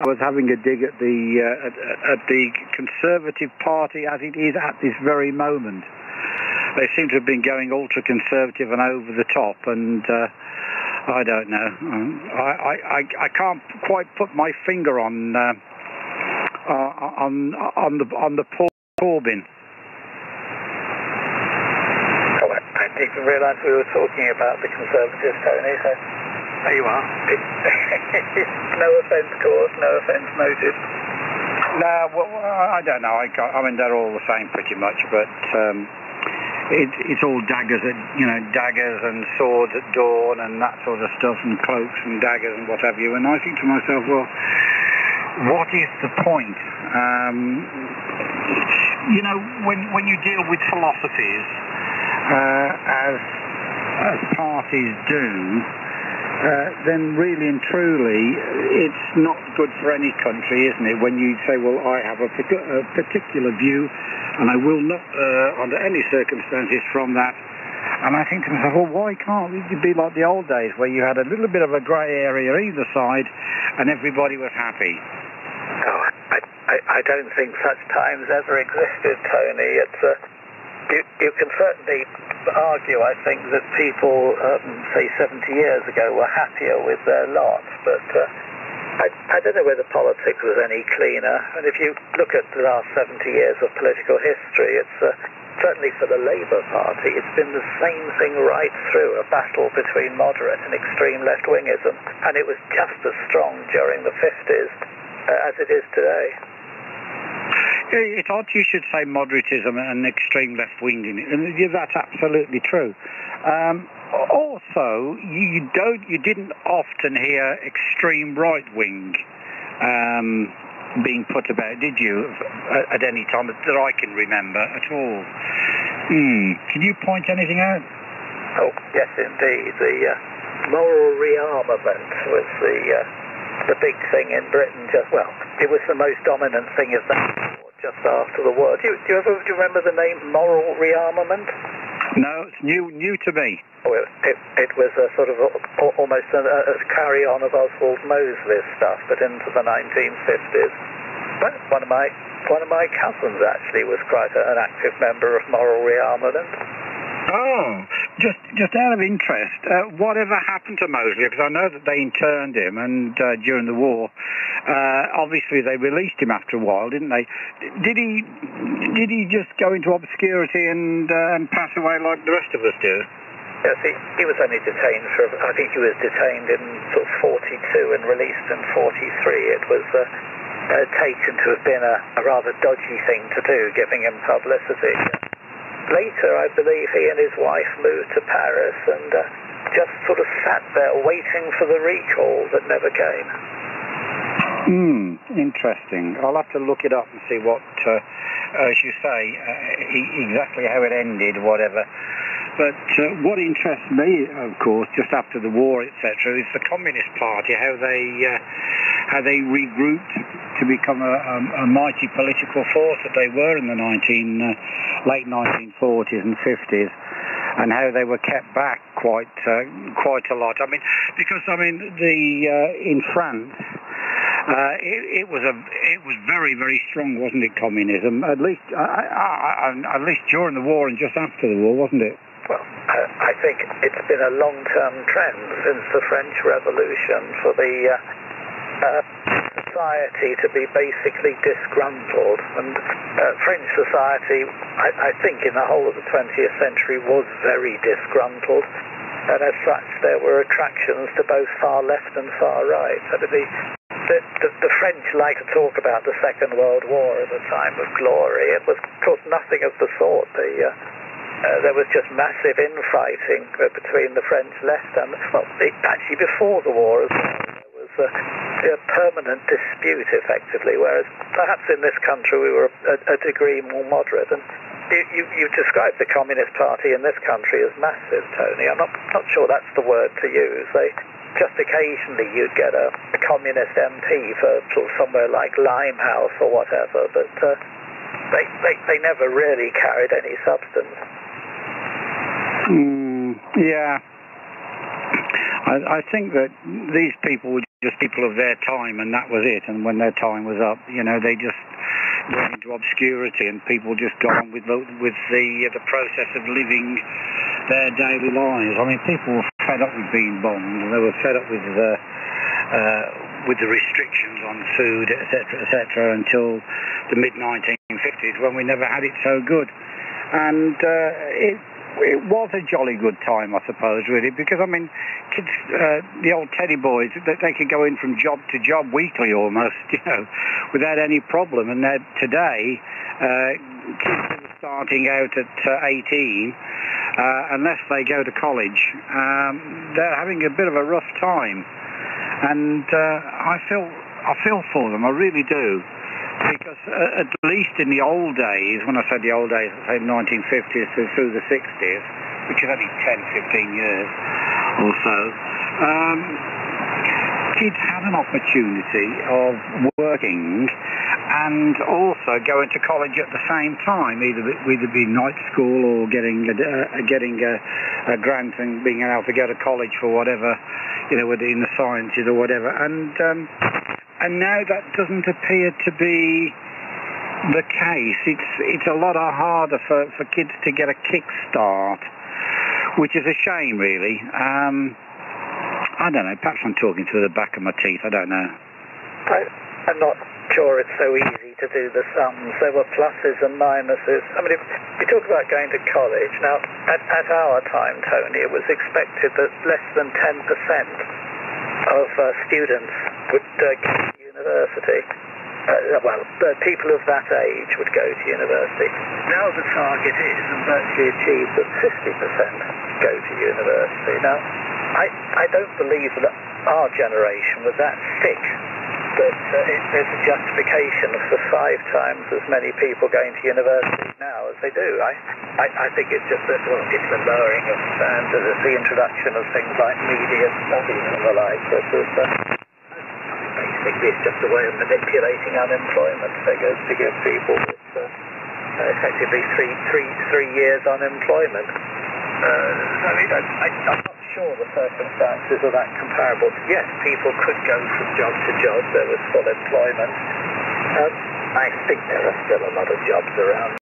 was having a dig at the Conservative Party as it is at this very moment. They seem to have been going ultra-conservative and over the top, and I don't know. I can't quite put my finger on the Paul Corbyn. Oh, I didn't realise we were talking about the Conservatives, Tony. So there you are. No offence caused, no offence noted. No, well, I don't know. I mean, they're all the same pretty much, but it's all daggers and swords at dawn and that sort of stuff, and cloaks and daggers and what have you. And I think to myself, well, what is the point? When you deal with philosophies, as parties do, then really and truly, it's not good for any country, isn't it? When you say, well, I have a particular view, and I will not, under any circumstances, from that. And I think to myself, well, why can't it be like the old days, where you had a little bit of a grey area either side, and everybody was happy? Oh, I don't think such times ever existed, Tony. It's you can certainly argue, I think, that people, say 70 years ago, were happier with their lot, but I don't know whether politics was any cleaner. And if you look at the last 70 years of political history, it's certainly for the Labour Party, it's been the same thing right through, a battle between moderate and extreme left-wingism, and it was just as strong during the 50s as it is today. It's odd you should say moderatism and extreme left-wing, and that's absolutely true. Also, you didn't often hear extreme right-wing being put about, did you, at any time that I can remember at all? Can you point anything out? Oh, yes, indeed. The moral rearmament was the big thing in Britain. It was the most dominant thing of that just after the war. Do you remember the name moral rearmament? No, it's new to me. Oh, it was a sort of almost a carry-on of Oswald Mosley's stuff, but into the 1950s. But one of my cousins actually was quite an active member of moral rearmament. Oh, just out of interest, whatever happened to Mosley? Because I know that they interned him, and during the war, obviously they released him after a while, didn't they? Did he just go into obscurity and pass away like the rest of us do? Yes, he was only detained for, I think he was detained in sort of 42 and released in 43. It was taken to have been a rather dodgy thing to do, giving him publicity. Later, I believe he and his wife moved to Paris and just sort of sat there waiting for the recall that never came. Interesting. I'll have to look it up and see what, as you say, exactly how it ended, whatever. But what interests me, of course, just after the war, etc., is the Communist Party, how they regrouped to become a mighty political force that they were in the late 1940s and 50s, and how they were kept back quite a lot. I mean, because in France, it was very, very strong, wasn't it? Communism, at least during the war and just after the war, wasn't it? Well, I think it's been a long-term trend since the French Revolution for the society to be basically disgruntled. And French society, I think, in the whole of the 20th century was very disgruntled. And as such, there were attractions to both far left and far right. I mean, the French like to talk about the Second World War as a time of glory. It was, of course, nothing of the sort. There was just massive infighting between the French left and, actually before the war as well, there was a permanent dispute, effectively, whereas perhaps in this country we were a degree more moderate. And you described the Communist Party in this country as massive, Tony. I'm not sure that's the word to use. Just occasionally you'd get a Communist MP for sort of somewhere like Limehouse or whatever, but they never really carried any substance. Yeah. I think that these people were just people of their time, and that was it. And when their time was up, you know, they just went into obscurity, and people just got on with the process of living their daily lives. I mean, people were fed up with being bombed, and they were fed up with the restrictions on food, etc., until the mid-1950s, when we never had it so good. And it was a jolly good time, I suppose, really, because, I mean, kids, the old teddy boys, they could go in from job to job weekly almost, you know, without any problem. And today, kids that are starting out at 18, unless they go to college, they're having a bit of a rough time. And I feel for them, I really do. Because at least in the old days, when I say the old days, I say 1950s through the 60s, which is only 10, 15 years or so, kids had an opportunity of working and also going to college at the same time, either be night school or getting a grant and being able to go to college for whatever, you know, whether in the sciences or whatever. And now that doesn't appear to be the case. It's a lot harder for kids to get a kickstart, which is a shame, really. I don't know, perhaps I'm talking through the back of my teeth, I don't know. I'm not sure it's so easy to do the sums. There were pluses and minuses. I mean, if you talk about going to college, now, at our time, Tony, it was expected that less than 10% of students would go to university. People of that age would go to university. Now the target is, and virtually achieved, that 50% go to university. Now, I don't believe that our generation was that sick that there's a justification for 5 times as many people going to university now as they do. I think it's just that, well, it's the lowering of standards, it's the introduction of things like media studies and the like. Basically, it's just a way of manipulating unemployment figures to give people effectively three years unemployment. I'm not sure the circumstances are that comparable. Yes, people could go from job to job. There was full employment. I think there are still a lot of jobs around.